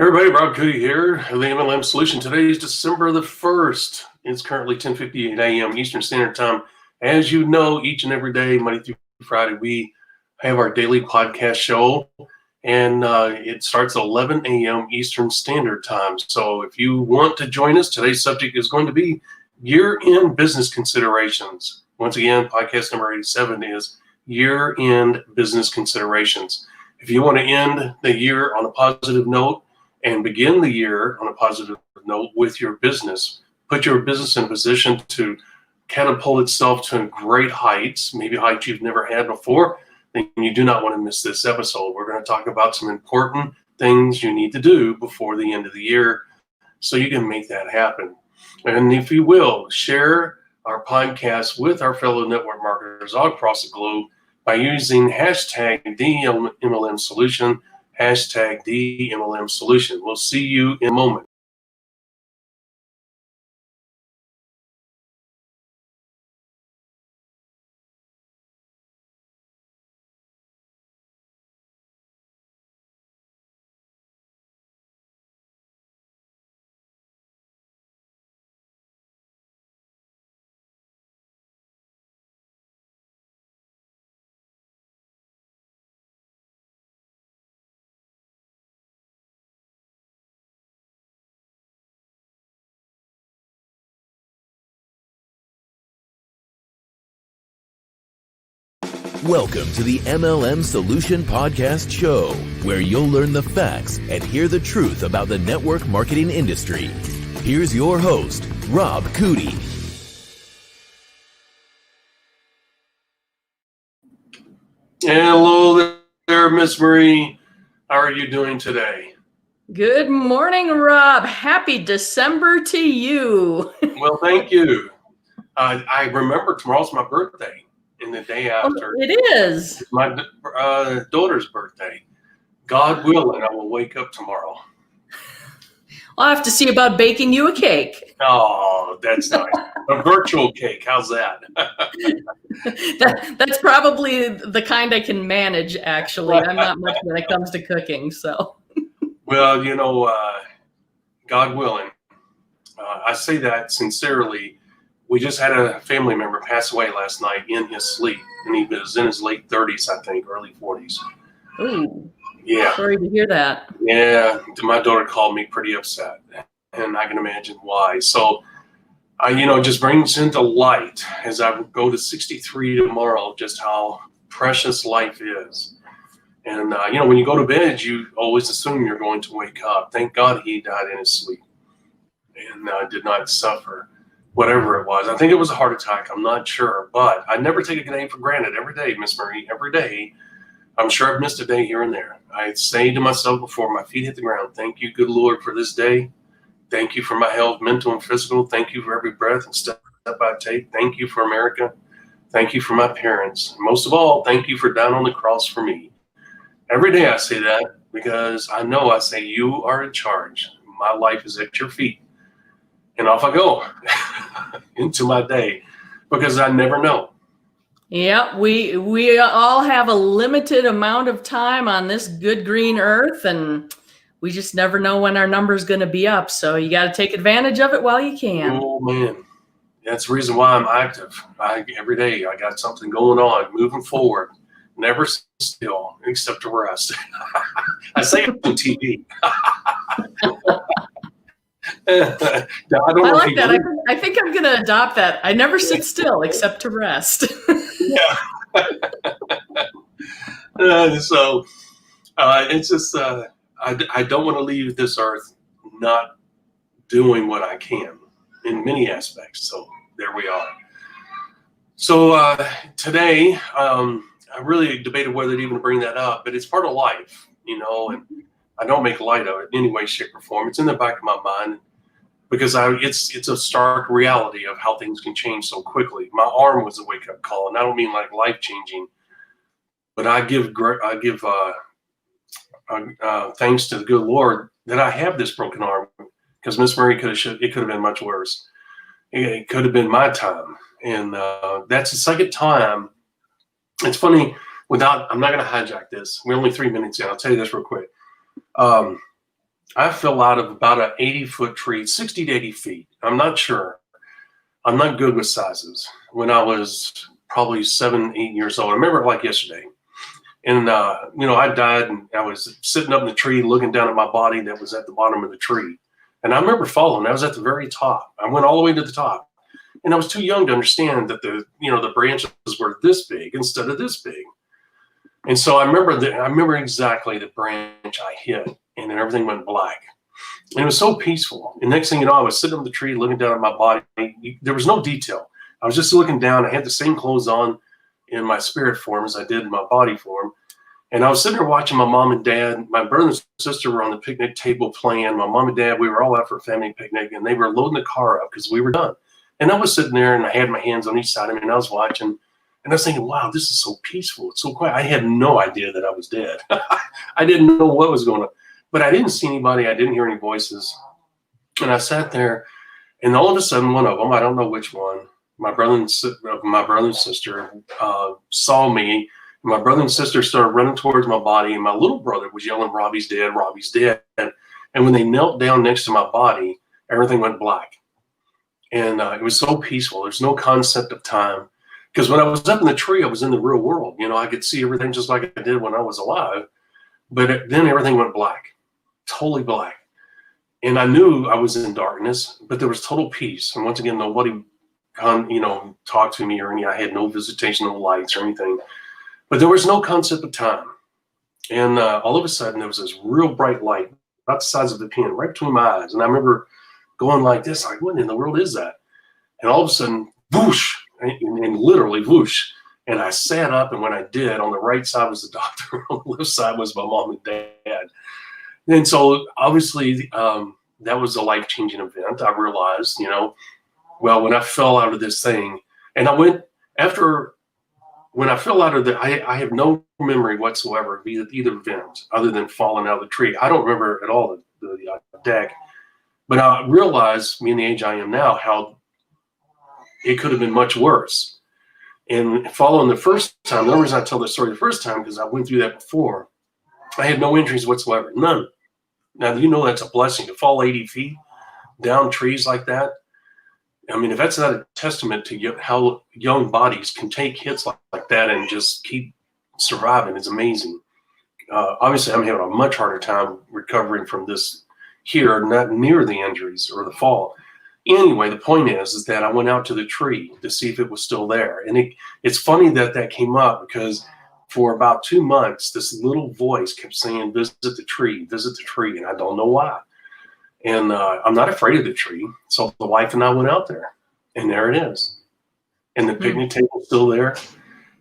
Hey everybody, Rob Cootie here, the MLM Solution. Today is December the 1st. It's currently 10:58 a.m. Eastern Standard Time. As you know, each and every day, Monday through Friday, we have our daily podcast show, and it starts at 11 a.m. Eastern Standard Time. So if you want to join us, today's subject is going to be year-end business considerations. Once again, podcast number 87 is year-end business considerations. If you want to end the year on a positive note, and begin the year on a positive note with your business. Put your business in a position to catapult itself to great heights, maybe heights you've never had before, then you do not want to miss this episode. We're going to talk about some important things you need to do before the end of the year so you can make that happen. And if you will, share our podcast with our fellow network marketers all across the globe by using hashtag TheMLM Solution, hashtag TheMLM Solution. We'll see you in a moment. Welcome to the MLM Solution Podcast Show, where you'll learn the facts and hear the truth about the network marketing industry. Here's your host, Rob Cootie. Hello there, Miss Marie. How are you doing today? Good morning, Rob. Happy December to you. Well, thank you. I remember tomorrow's my birthday. And the day after, it is my daughter's birthday. God willing, I will wake up tomorrow. I'll have to see about baking you a cake. Oh, that's nice. A virtual cake. How's that? That's probably the kind I can manage, actually. I'm not much when it comes to cooking, so. Well, you know, God willing, I say that sincerely. We just had a family member pass away last night in his sleep, and he was in his late 30s, I think, early 40s. Ooh, yeah. Sorry to hear that. Yeah, my daughter called me pretty upset, and I can imagine why. So, just brings into light as I go to 63 tomorrow just how precious life is. And, when you go to bed, you always assume you're going to wake up. Thank God he died in his sleep and did not suffer. Whatever it was. I think it was a heart attack. I'm not sure, but I never take a day for granted. Every day, Miss Marie, every day. I'm sure I've missed a day here and there. I say to myself before my feet hit the ground, thank you, good Lord, for this day. Thank you for my health, mental and physical. Thank you for every breath and step I take. Thank you for America. Thank you for my parents. Most of all, thank you for dying on the cross for me. Every day I say that because I know I say you are in charge. My life is at your feet. And off I go into my day because I never know. Yeah, we all have a limited amount of time on this good green earth, and we just never know when our number's going to be up. So you got to take advantage of it while you can. Oh, man. That's the reason why I'm active. Every day I got something going on, moving forward. Never still, except to rest. I say it on TV. I like that. I think I'm going to adopt that. I never sit still except to rest. Yeah. So it's just I don't want to leave this earth not doing what I can in many aspects. So there we are. So today I really debated whether to even bring that up, but it's part of life, and I don't make light of it in any way, shape, or form. It's in the back of my mind because it's a stark reality of how things can change so quickly. My arm was a wake-up call, and I don't mean like life-changing, but I give thanks to the good Lord that I have this broken arm, because Miss Marie it could have been much worse. It could have been my time, and that's the second time. It's funny. I'm not going to hijack this. We're only 3 minutes in. I'll tell you this real quick. I fell out of about an 80-foot tree, 60 to 80 feet. I'm not sure. I'm not good with sizes. When I was probably 7, 8 years old, I remember it like yesterday. And, I died and I was sitting up in the tree looking down at my body that was at the bottom of the tree. And I remember falling. I was at the very top. I went all the way to the top. And I was too young to understand that the branches were this big instead of this big. And so I remember exactly the branch I hit, and then everything went black. And it was so peaceful. And next thing you know, I was sitting on the tree looking down at my body. There was no detail. I was just looking down. I had the same clothes on in my spirit form as I did in my body form. And I was sitting there watching my mom and dad. My brother and sister were on the picnic table playing. My mom and dad, we were all out for a family picnic, and they were loading the car up because we were done. And I was sitting there, and I had my hands on each side of me, and I was watching. And I was thinking, wow, this is so peaceful. It's so quiet. I had no idea that I was dead. I didn't know what was going on. But I didn't see anybody. I didn't hear any voices. And I sat there, and all of a sudden, one of them, I don't know which one, my brother and sister saw me. My brother and sister started running towards my body, and my little brother was yelling, "Robbie's dead, Robbie's dead." And when they knelt down next to my body, everything went black. And it was so peaceful. There's no concept of time. Because when I was up in the tree, I was in the real world. I could see everything just like I did when I was alive. But then everything went black, totally black. And I knew I was in darkness, but there was total peace. And once again, nobody, talked to me or I had no visitation, no lights or anything. But there was no concept of time. And all of a sudden, there was this real bright light, about the size of the pin, right between my eyes. And I remember going like this, like, what in the world is that? And all of a sudden, whoosh, and literally whoosh. And I sat up, and when I did, on the right side was the doctor, on the left side was my mom and dad. And so obviously that was a life-changing event. I realized, when I fell out of this thing, and when I fell out of I have no memory whatsoever of either event other than falling out of the tree. I don't remember at all the deck, but I realized, being the age I am now, how it could have been much worse. And following the first time, the only reason I tell this story the first time, because I went through that before, I had no injuries whatsoever, none. Now, that's a blessing to fall 80 feet down trees like that. I mean, if that's not a testament to how young bodies can take hits like that and just keep surviving, it's amazing. Obviously, I'm having a much harder time recovering from this here, not near the injuries or the fall. Anyway, the point is that I went out to the tree to see if it was still there. And it's funny that came up, because for about 2 months, this little voice kept saying, visit the tree, and I don't know why. And I'm not afraid of the tree. So the wife and I went out there, and there it is. And the picnic table's still there.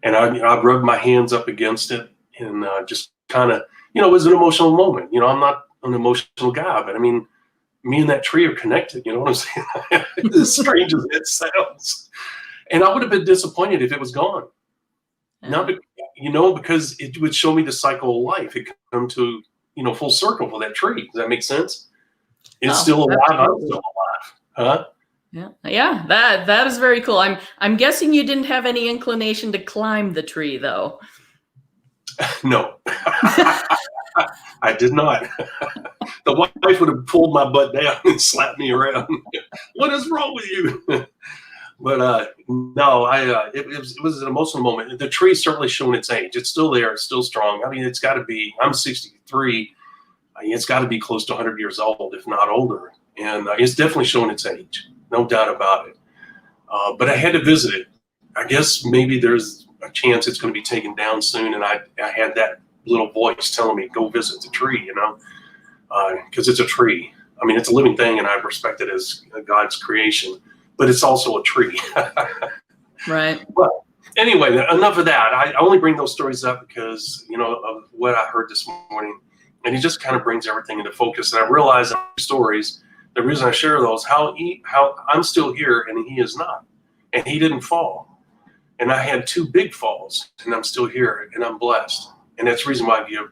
And I rubbed my hands up against it, and just kind of, it was an emotional moment. I'm not an emotional guy, but I mean, me and that tree are connected. You know what I'm saying? As strange as it sounds. And I would have been disappointed if it was gone. Not, because it would show me the cycle of life. It come to, full circle for that tree. Does that make sense? It's still alive. I'm still alive. Huh? Yeah. That is very cool. I'm guessing you didn't have any inclination to climb the tree, though. No, I did not. The wife would have pulled my butt down and slapped me around. What is wrong with you? But no, it was an emotional moment. The tree's certainly showing its age. It's still there. It's still strong. I mean, it's got to be. I'm 63. It's got to be close to 100 years old, if not older. And it's definitely showing its age. No doubt about it. But I had to visit it. I guess maybe there's a chance it's going to be taken down soon. And I had that little voice telling me, go visit the tree, because it's a tree. I mean, it's a living thing, and I respect it as God's creation, but it's also a tree. Right. Well, anyway, enough of that. I only bring those stories up because, of what I heard this morning, and it just kind of brings everything into focus. And I realize in stories, the reason I share those, how I'm still here and he is not, and he didn't fall. And I had 2 big falls, and I'm still here, and I'm blessed. And that's the reason why I give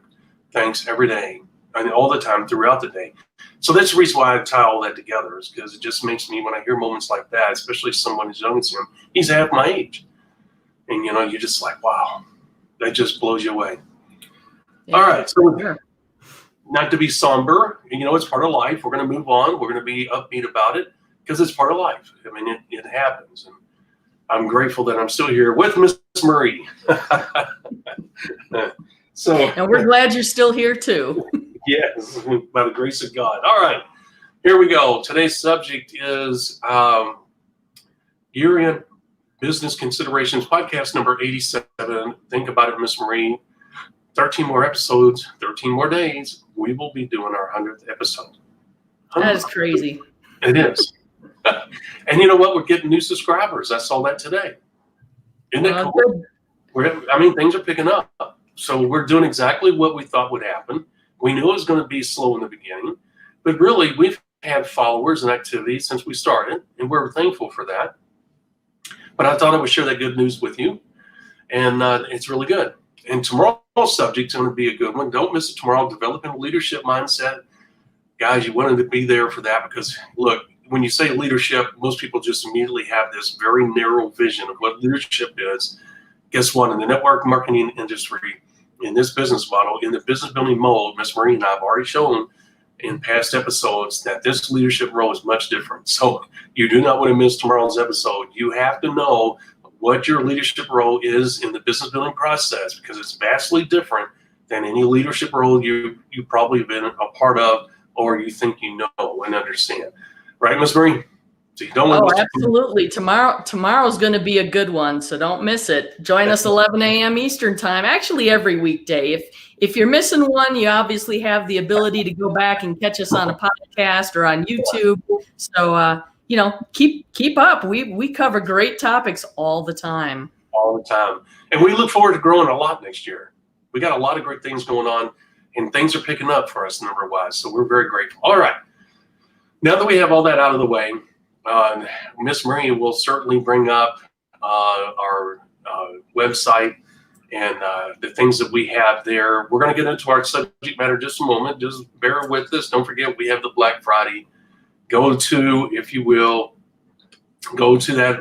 thanks every day, and all the time throughout the day. So that's the reason why I tie all that together, is because it just makes me, when I hear moments like that, especially someone as young as him, he's half my age. And, you're just like, wow, that just blows you away. Yeah, all right. So not to be somber. It's part of life. We're going to move on. We're going to be upbeat about it because it's part of life. I mean, it happens. And I'm grateful that I'm still here with Miss Marie. And we're glad you're still here too. Yes, by the grace of God. All right, here we go. Today's subject is year-end business considerations, podcast number 87. Think about it, Miss Marie. 13 more episodes, 13 more days. We will be doing our 100th episode. That is crazy. It is. And you know what? We're getting new subscribers. I saw that today. Isn't that cool? Things are picking up. So we're doing exactly what we thought would happen. We knew it was going to be slow in the beginning, but really we've had followers and activity since we started, and we're thankful for that. But I thought I would share that good news with you, and it's really good. And tomorrow's subject is going to be a good one. Don't miss it tomorrow. Developing a leadership mindset. Guys, you wanted to be there for that because, look, when you say leadership, most people just immediately have this very narrow vision of what leadership is. Guess what? In the network marketing industry, in this business model, in the business building mode, Ms. Marie and I have already shown in past episodes that this leadership role is much different. So you do not want to miss tomorrow's episode. You have to know what your leadership role is in the business building process because it's vastly different than any leadership role you've probably been a part of or you think you know and understand. Right, Ms. Marie? So you don't want to absolutely. Tomorrow's going to be a good one, so don't miss it. Join us 11 a.m. Eastern time, actually every weekday. If you're missing one, you obviously have the ability to go back and catch us on a podcast or on YouTube. So, keep up. We cover great topics all the time. All the time. And we look forward to growing a lot next year. We got a lot of great things going on, and things are picking up for us number-wise, so we're very grateful. All right. Now that we have all that out of the way, Miss Marie will certainly bring up our website and the things that we have there. We're going to get into our subject matter just a moment. Just bear with us. Don't forget we have the Black Friday. Go to, if you will, go to that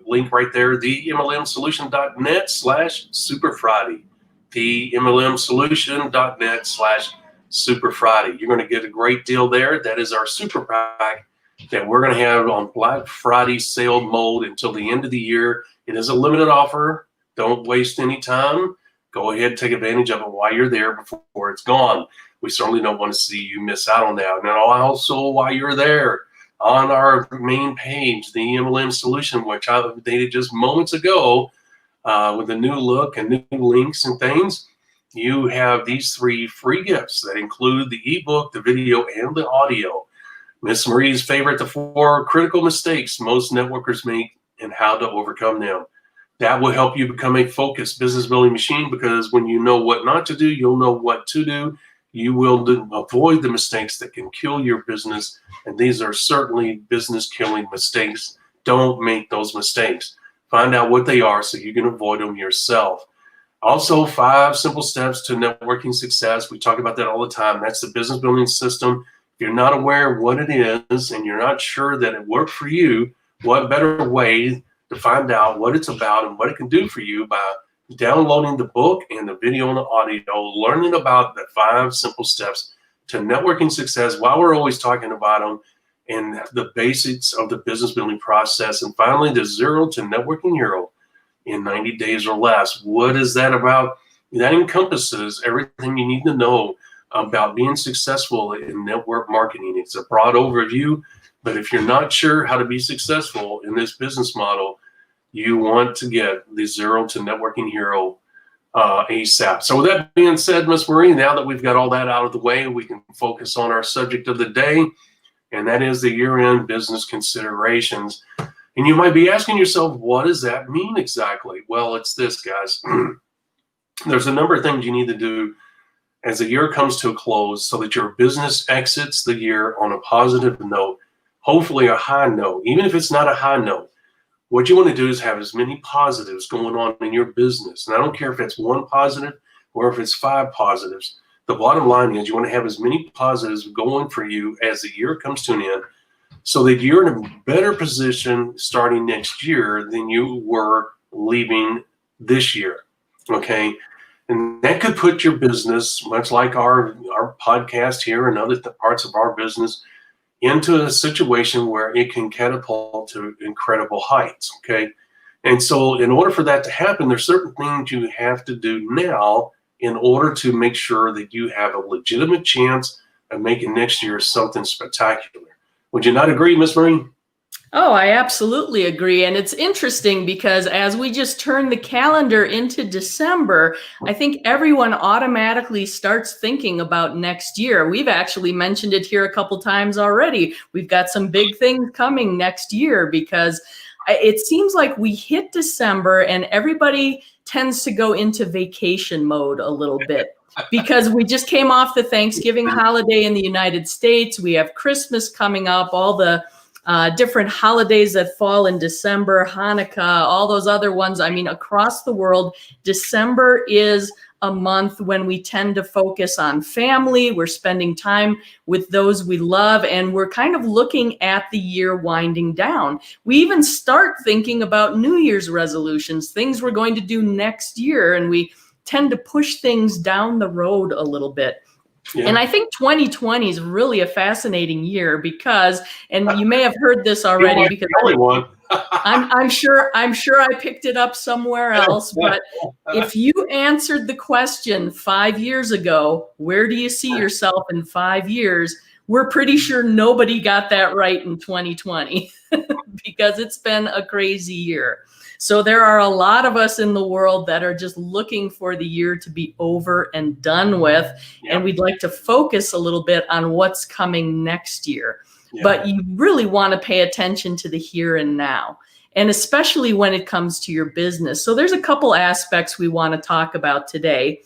link right there, TheMLMsolution.net/Super Friday. TheMLMsolution.net/Super Friday. You're going to get a great deal there. That is our super pack that we're going to have on Black Friday sale mode until the end of the year. It is a limited offer. Don't waste any time. Go ahead and take advantage of it while you're there before it's gone. We certainly don't want to see you miss out on that. And also, while you're there, on our main page, the MLM Solution, which I updated just moments ago with a new look and new links and things, you have these 3 free gifts that include the ebook, the video, and the audio. Miss Marie's favorite, the 4 critical mistakes most networkers make and how to overcome them. That will help you become a focused business building machine because when you know what not to do, you'll know what to do. You will avoid the mistakes that can kill your business. And these are certainly business killing mistakes. Don't make those mistakes. Find out what they are so you can avoid them yourself. Also, 5 simple steps to networking success. We talk about that all the time. That's the business building system. If you're not aware of what it is and you're not sure that it worked for you, what better way to find out what it's about and what it can do for you by downloading the book and the video and the audio, learning about the 5 simple steps to networking success while we're always talking about them and the basics of the business building process. And finally, the 0 to networking hero in 90 days or less. What is that about? That encompasses everything you need to know about being successful in network marketing. It's a broad overview, but if you're not sure how to be successful in this business model, you want to get the 0 to networking hero ASAP. So with that being said, Ms. Marie, now that we've got all that out of the way, we can focus on our subject of the day, and that is the year-end business considerations. And you might be asking yourself, what does that mean exactly? Well, it's this, guys. There's a number of things you need to do as the year comes to a close so that your business exits the year on a positive note, hopefully a high note. Even if it's not a high note, what you want to do is have as many positives going on in your business. And I don't care if it's 1 positive or if it's 5 positives. The bottom line is you want to have as many positives going for you as the year comes to an end so that you're in a better position starting next year than you were leaving this year, okay? And that could put your business, much like our podcast here and other parts of our business, into a situation where it can catapult to incredible heights, okay? And so in order for that to happen, there's certain things you have to do now in order to make sure that you have a legitimate chance of making next year something spectacular. Would you not agree, Miss Marie? Oh, I absolutely agree. And it's interesting because as we just turn the calendar into December, I think everyone automatically starts thinking about next year. We've actually mentioned it here a couple times already. We've got some big things coming next year because it seems like we hit December and everybody tends to go into vacation mode a little bit. Because we just came off the Thanksgiving holiday in the United States. We have Christmas coming up, all the different holidays that fall in December, Hanukkah, all those other ones. I mean, across the world, December is a month when we tend to focus on family. We're spending time with those we love, and we're kind of looking at the year winding down. We even start thinking about New Year's resolutions, things we're going to do next year, and we tend to push things down the road a little bit. Yeah. And I think 2020 is really a fascinating year because, and you may have heard this already because I'm sure I picked it up somewhere else, but if you answered the question 5 years ago, where do you see yourself in 5 years? We're pretty sure nobody got that right in 2020 because it's been a crazy year. So there are a lot of us in the world that are just looking for the year to be over and done with. Yeah. And we'd like to focus a little bit on what's coming next year. Yeah. But you really want to pay attention to the here and now, and especially when it comes to your business. So there's a couple aspects we want to talk about today.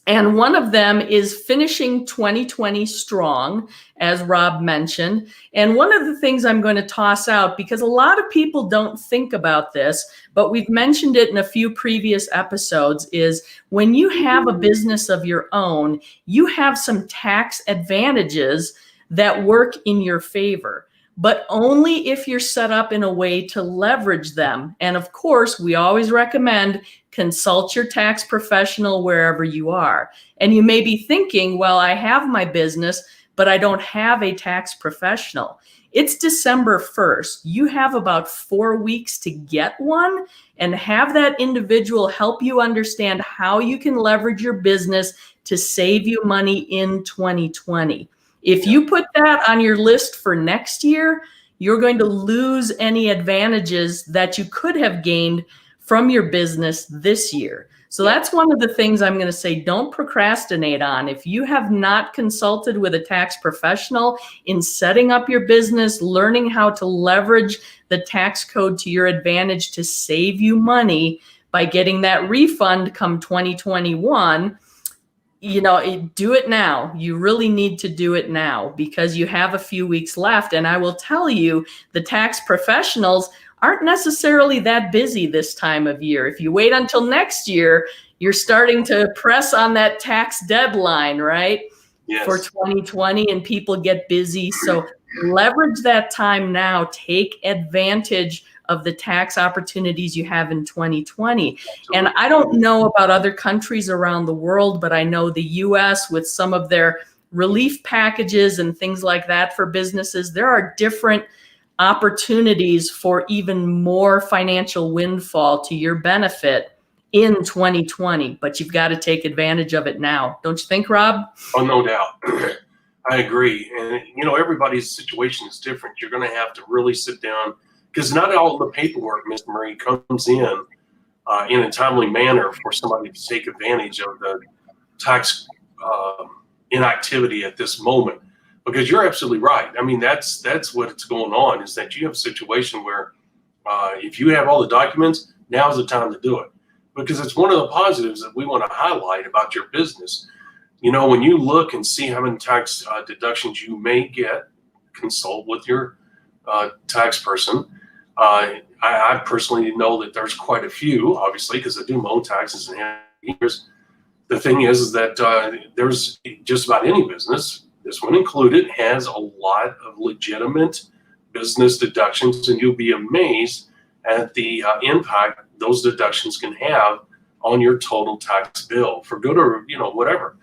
And one of them is finishing 2020 strong, as Rob mentioned. And one of the things I'm going to toss out, because a lot of people don't think about this, but we've mentioned it in a few previous episodes, is when you have a business of your own, you have some tax advantages that work in your favor, but only if you're set up in a way to leverage them. And of course, we always recommend consult your tax professional wherever you are. And you may be thinking, well, I have my business, but I don't have a tax professional. It's December 1st. You have about 4 weeks to get one and have that individual help you understand how you can leverage your business to save you money in 2020. If you put that on your list for next year, you're going to lose any advantages that you could have gained from your business this year. So that's one of the things I'm going to say, don't procrastinate on. If you have not consulted with a tax professional in setting up your business, learning how to leverage the tax code to your advantage to save you money by getting that refund come 2021, do it now. You really need to do it now because you have a few weeks left. And I will tell you, the tax professionals aren't necessarily that busy this time of year. If you wait until next year, you're starting to press on that tax deadline, right? Yes. For 2020, and people get busy. So leverage that time now. Take advantage of the tax opportunities you have in 2020. And I don't know about other countries around the world, but I know the US with some of their relief packages and things like that for businesses, there are different opportunities for even more financial windfall to your benefit in 2020, but you've got to take advantage of it now. Don't you think, Rob? Oh, no doubt. I agree. And, everybody's situation is different. You're going to have to really sit down because not all the paperwork, Ms. Marie, comes in a timely manner for somebody to take advantage of the tax inactivity at this moment. Because you're absolutely right. I mean, that's what's going on, is that you have a situation where if you have all the documents, now's the time to do it. Because it's one of the positives that we want to highlight about your business. When you look and see how many tax deductions you may get, consult with your tax person. I personally know that there's quite a few, obviously, because I do my own taxes and have years. The thing is that there's just about any business, this one included, has a lot of legitimate business deductions, and you'll be amazed at the impact those deductions can have on your total tax bill for good or, whatever.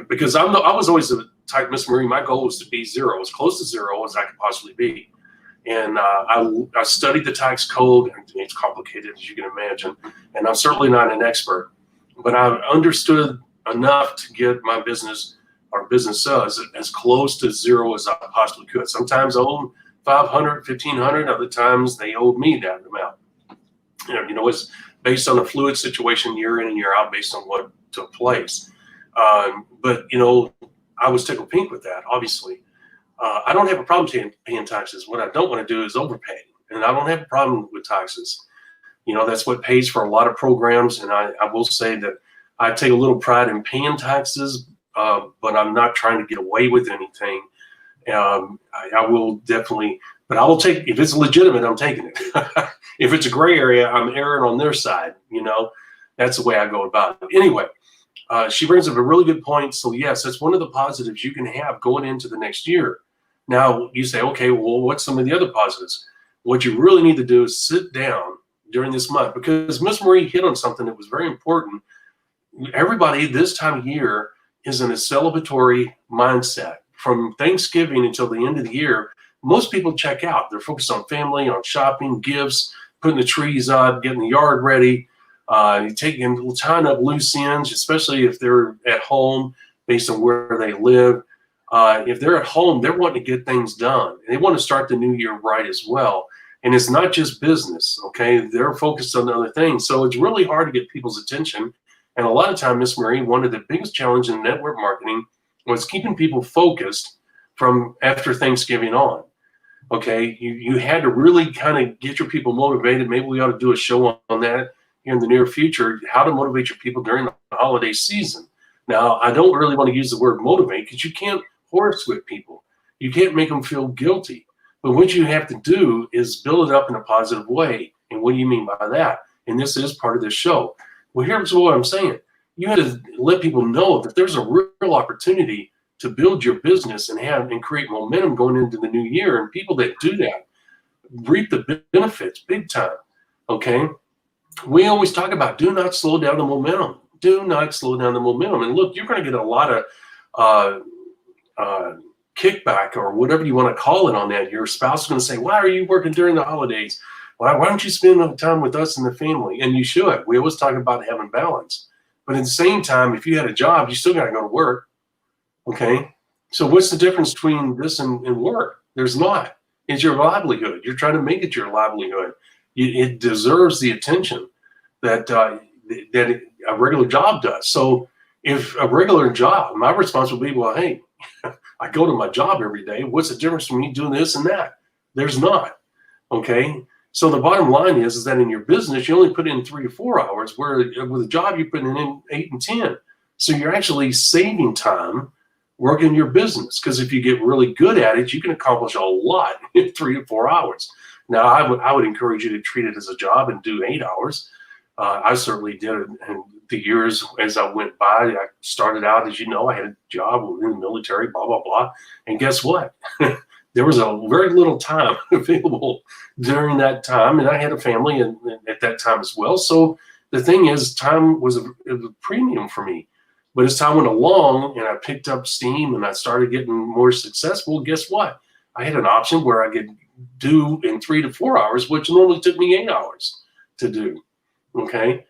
Because I was always the type, Miss Marie, my goal was to be zero, as close to zero as I could possibly be. And I studied the tax code, and it's complicated, as you can imagine. And I'm certainly not an expert, but I understood enough to get my business, our business as close to zero as I possibly could. Sometimes I owed 500, 1,500. Other times they owed me that amount. It's based on a fluid situation year in and year out based on what took place. But I was tickled pink with that, obviously. I don't have a problem paying taxes. What I don't want to do is overpay. And I don't have a problem with taxes. That's what pays for a lot of programs. And I will say that I take a little pride in paying taxes, but I'm not trying to get away with anything. I will definitely, but I will take, if it's legitimate, I'm taking it. If it's a gray area, I'm erring on their side. That's the way I go about it. Anyway, she brings up a really good point. So yes, that's one of the positives you can have going into the next year. Now you say, okay, well, what's some of the other positives? What you really need to do is sit down during this month, because Miss Marie hit on something that was very important. Everybody this time of year is in a celebratory mindset. From Thanksgiving until the end of the year, most people check out. They're focused on family, on shopping, gifts, putting the trees up, getting the yard ready, tying up loose ends, especially if they're at home based on where they live. If they're at home, they're wanting to get things done. They want to start the new year right as well. And it's not just business, okay? They're focused on other things. So it's really hard to get people's attention. And a lot of time, Miss Marie, one of the biggest challenges in network marketing was keeping people focused from after Thanksgiving on. Okay, you had to really kind of get your people motivated. Maybe we ought to do a show on that here in the near future, how to motivate your people during the holiday season. Now, I don't really want to use the word motivate, because you can't horsewhip people. You can't make them feel guilty. But what you have to do is build it up in a positive way. And what do you mean by that? And this is part of this show. Well, here's what I'm saying. You have to let people know that there's a real opportunity to build your business and create momentum going into the new year. And people that do that reap the benefits big time. Okay. We always talk about do not slow down the momentum. Do not slow down the momentum. And look, you're going to get a lot of kickback or whatever you want to call it on that. Your spouse is going to say, why are you working during the holidays? Why don't you spend time with us and the family? And you should. We always talk about having balance. But at the same time, if you had a job, you still got to go to work. Okay. So what's the difference between this and work? There's not. It's your livelihood. You're trying to make it your livelihood. It deserves the attention that a regular job does. So if a regular job, my response would be, well, hey, I go to my job every day. What's the difference between me doing this and that? There's not. Okay. So the bottom line is that in your business, you only put in 3 to 4 hours, where with a job, you put in 8 and 10. So you're actually saving time working your business, because if you get really good at it, you can accomplish a lot in 3 to 4 hours. Now, I would encourage you to treat it as a job and do 8 hours. I certainly did it. And the years as I went by, I started out, as you know, I had a job in the military, blah, blah, blah. And guess what? There was a very little time available during that time. And I had a family at that time as well. So the thing is, time was a premium for me. But as time went along and I picked up steam and I started getting more successful, guess what? I had an option where I could do in 3 to 4 hours, which normally took me 8 hours to do. Okay.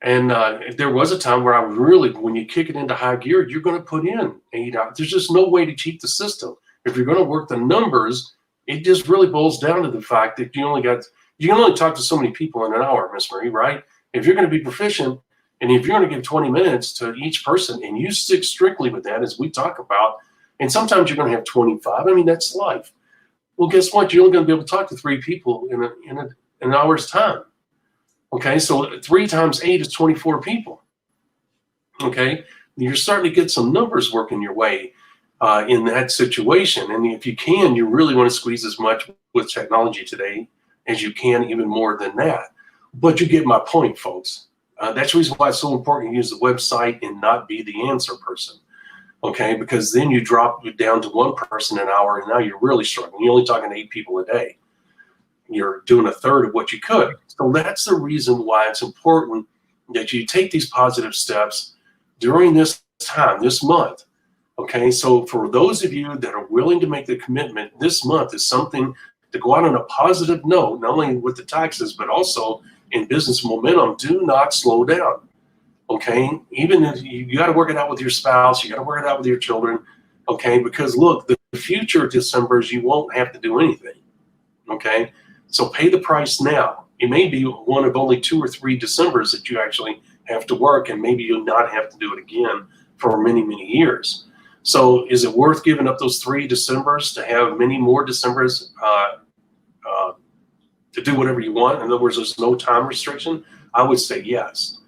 And there was a time where I was really, when you kick it into high gear, you're going to put in 8 hours. There's just no way to cheat the system. If you're going to work the numbers, it just really boils down to the fact that you can only talk to so many people in an hour, Miss Marie, right? If you're going to be proficient, and if you're going to give 20 minutes to each person and you stick strictly with that, as we talk about, and sometimes you're going to have 25. I mean, that's life. Well, guess what? You're only going to be able to talk to 3 people in an hour's time. Okay, so 3 times 8 is 24 people. Okay, you're starting to get some numbers working your way in that situation. And if you can, you really want to squeeze as much with technology today as you can, even more than that. But you get my point, folks. That's the reason why it's so important to use the website and not be the answer person. Okay, because then you drop it down to 1 person an hour, and now you're really struggling. You're only talking to 8 people a day. You're doing a third of what you could. So that's the reason why it's important that you take these positive steps during this time, this month. Okay, so for those of you that are willing to make the commitment, this month is something to go out on a positive note, not only with the taxes, but also in business momentum. Do not slow down. Okay, even if you got to work it out with your spouse, you got to work it out with your children. Okay, because look, the future Decembers, you won't have to do anything. Okay, so pay the price now. It may be one of only 2 or 3 Decembers that you actually have to work, and maybe you'll not have to do it again for many, many years. So is it worth giving up those 3 Decembers to have many more Decembers to do whatever you want? In other words, there's no time restriction. I would say yes,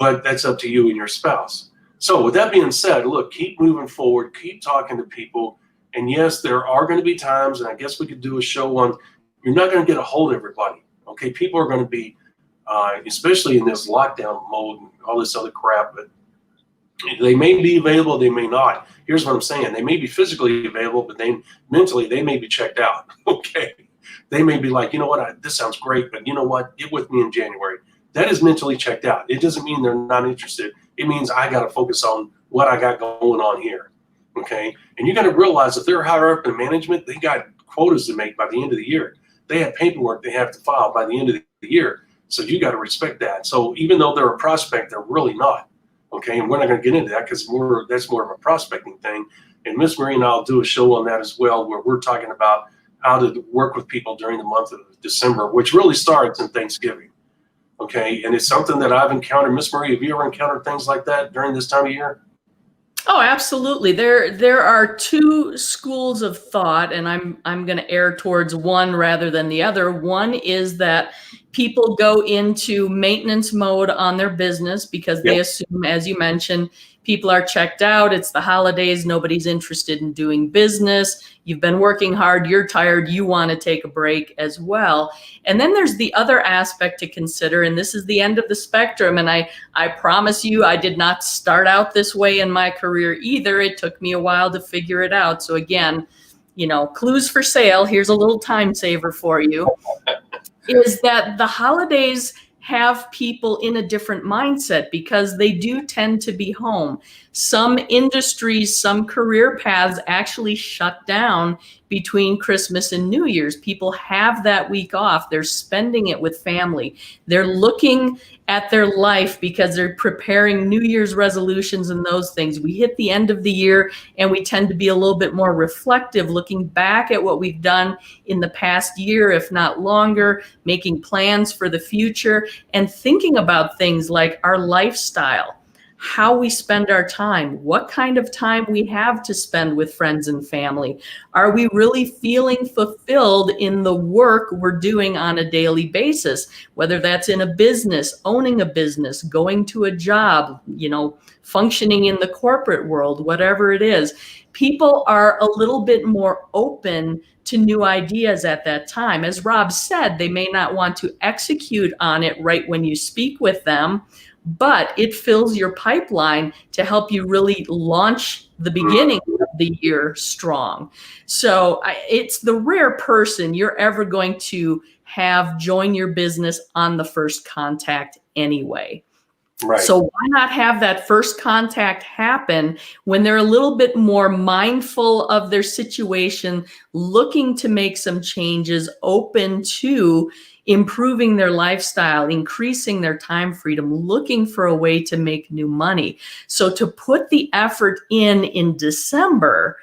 but that's up to you and your spouse. So with that being said, look, keep moving forward, keep talking to people. And yes, there are going to be times, and I guess we could do a show on, you're not going to get a hold of everybody. Okay, people are going to be, especially in this lockdown mode and all this other crap, but they may be available, they may not. Here's what I'm saying. They may be physically available, but mentally, they may be checked out. Okay. They may be like, you know what, this sounds great, but you know what, get with me in January. That is mentally checked out. It doesn't mean they're not interested. It means I got to focus on what I got going on here. Okay. And you got to realize if they're higher up in management, they got quotas to make by the end of the year. They have paperwork they have to file by the end of the year. So you got to respect that. So even though they're a prospect, they're really not. Okay. And we're not going to get into that because that's more of a prospecting thing. And Miss Marie and I'll do a show on that as well, where we're talking about how to work with people during the month of December, which really starts in Thanksgiving. Okay. And it's something that I've encountered. Miss Marie, have you ever encountered things like that during this time of year? Oh, absolutely. There are 2 schools of thought, and I'm going to err towards one rather than the other. One is that people go into maintenance mode on their business because they assume, as you mentioned, people are checked out. It's the holidays. Nobody's interested in doing business. You've been working hard. You're tired. You want to take a break as well. And then there's the other aspect to consider, and this is the end of the spectrum. And I promise you, I did not start out this way in my career either. It took me a while to figure it out. So again, clues for sale. Here's a little time saver for you, is that the holidays have people in a different mindset because they do tend to be home. Some industries, some career paths actually shut down between Christmas and New Year's. People have that week off. They're spending it with family. They're looking at their life because they're preparing New Year's resolutions and those things. We hit the end of the year and we tend to be a little bit more reflective, looking back at what we've done in the past year, if not longer, making plans for the future and thinking about things like our lifestyle, how we spend our time, what kind of time we have to spend with friends and family. Are we really feeling fulfilled in the work we're doing on a daily basis, whether that's in a business, owning a business, going to a job, functioning in the corporate world, whatever it is. People are a little bit more open to new ideas at that time. As Rob said, they may not want to execute on it right when you speak with them, but it fills your pipeline to help you really launch the beginning of the year strong. So it's the rare person you're ever going to have join your business on the first contact anyway. Right. So why not have that first contact happen when they're a little bit more mindful of their situation, looking to make some changes, open to improving their lifestyle, increasing their time freedom, looking for a way to make new money. So to put the effort in December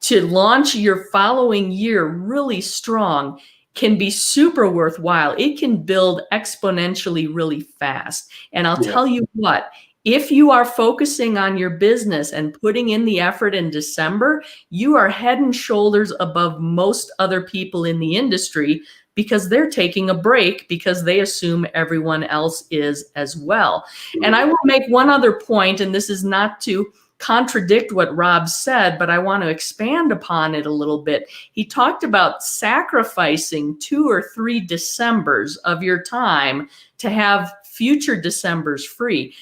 to launch your following year really strong can be super worthwhile. It can build exponentially really fast. And I'll tell you what, if you are focusing on your business and putting in the effort in December, you are head and shoulders above most other people in the industry because they're taking a break because they assume everyone else is as well. And I will make one other point, and this is not to contradict what Rob said, but I want to expand upon it a little bit. He talked about sacrificing 2 or 3 Decembers of your time to have future Decembers free.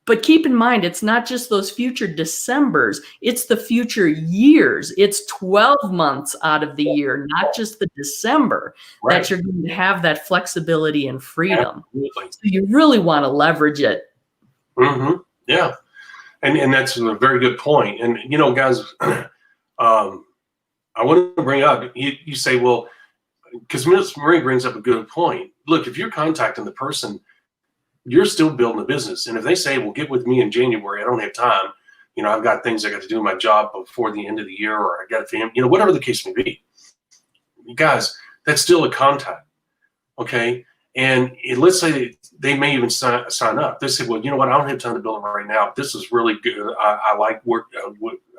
But keep in mind, it's not just those future Decembers, it's the future years. It's 12 months out of the year, not just the December, that you're going to have that flexibility and freedom. Absolutely. So you really want to leverage it Mm-hmm. Yeah. And that's a very good point. And, guys, I want to bring up, you say, well, because Ms. Marie brings up a good point. Look, if you're contacting the person, you're still building a business. And if they say, well, get with me in January, I don't have time. I've got things I got to do in my job before the end of the year, or I got a family, whatever the case may be. You guys, that's still a contact. Okay. And let's say they may even sign up. They say, well, you know what? I don't have time to build it right now. This is really good. I like work.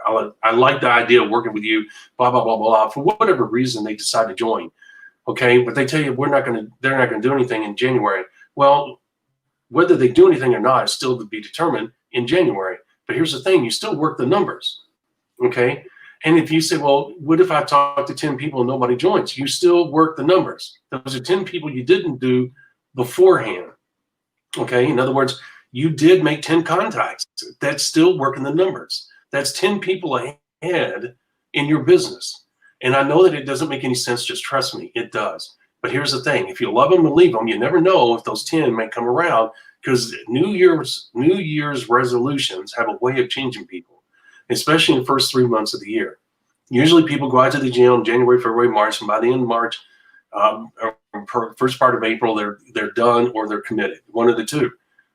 I like the idea of working with you, blah, blah, blah, blah. For whatever reason, they decide to join. Okay. But they tell you, they're not going to do anything in January. Well, whether they do anything or not is still to be determined in January. But here's the thing, you still work the numbers. Okay. And if you say, well, what if I talk to 10 people and nobody joins? You still work the numbers. Those are 10 people you didn't do beforehand. Okay. In other words, you did make 10 contacts. That's still working the numbers. That's 10 people ahead in your business. And I know that it doesn't make any sense. Just trust me, it does. But here's the thing. If you love them and leave them, you never know if those 10 may come around, because New Year's resolutions have a way of changing people, especially in the first 3 months of the year. Usually people go out to the gym January, February, March, and by the end of March, first part of April, they're done or they're committed. One of the two.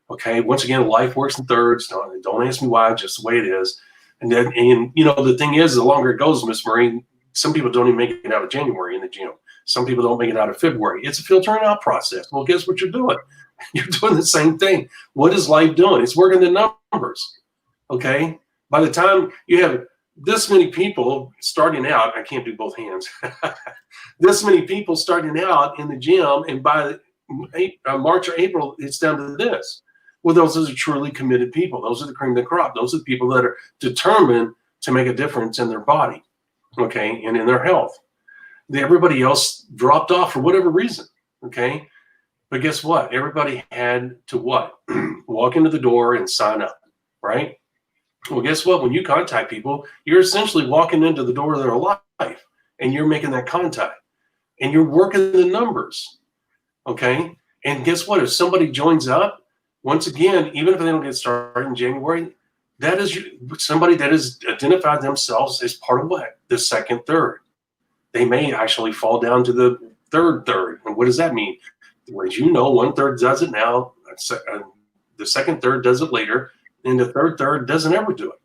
Okay. Once again, life works in thirds. Don't ask me why, just the way it is. And then, the thing is, the longer it goes, Miss Marie, some people don't even make it out of January in the gym. Some people don't make it out of February. It's a filtering out process. Well, guess what you're doing? You're doing the same thing. What is life doing? It's working the numbers. Okay. By the time you have this many people starting out, I can't do both hands. This many people starting out in the gym, and by March or April, it's down to this. Well, those are truly committed people. Those are the cream of the crop. Those are the people that are determined to make a difference in their body, okay, and in their health. Everybody else dropped off for whatever reason, okay? But guess what? Everybody had to what? Walk into the door and sign up, right? Well, guess what? When you contact people, you're essentially walking into the door of their life, and you're making that contact, and you're working the numbers, okay? And guess what? If somebody joins up, once again, even if they don't get started in January, that is somebody that has identified themselves as part of what? The second third. They may actually fall down to the third. And what does that mean? As you know, 1/3 does it now, the second third does it later, and the third doesn't ever do it.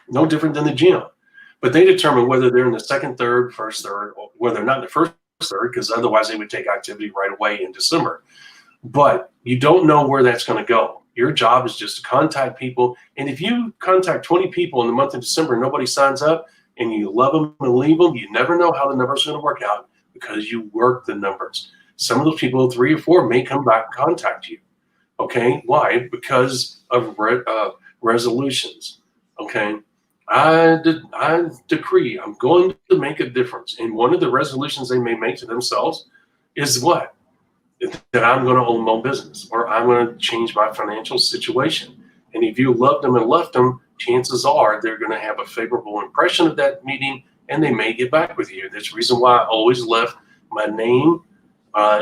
No different than the gym. But they determine whether they're in the second third, first third, or whether they're not in the first third, because otherwise they would take activity right away in December. But you don't know where that's going to go. Your job is just to contact people. And if you contact 20 people in the month of December and nobody signs up, and you love them and leave them, you never know how the numbers are going to work out, because you work the numbers. Some of those people, 3 or 4, may come back and contact you. Okay. Why? Because of resolutions. Okay. I decree I'm going to make a difference. And one of the resolutions they may make to themselves is what? That I'm going to own my own business, or I'm going to change my financial situation. And if you loved them and left them, chances are they're going to have a favorable impression of that meeting, and they may get back with you. That's the reason why I always left my name,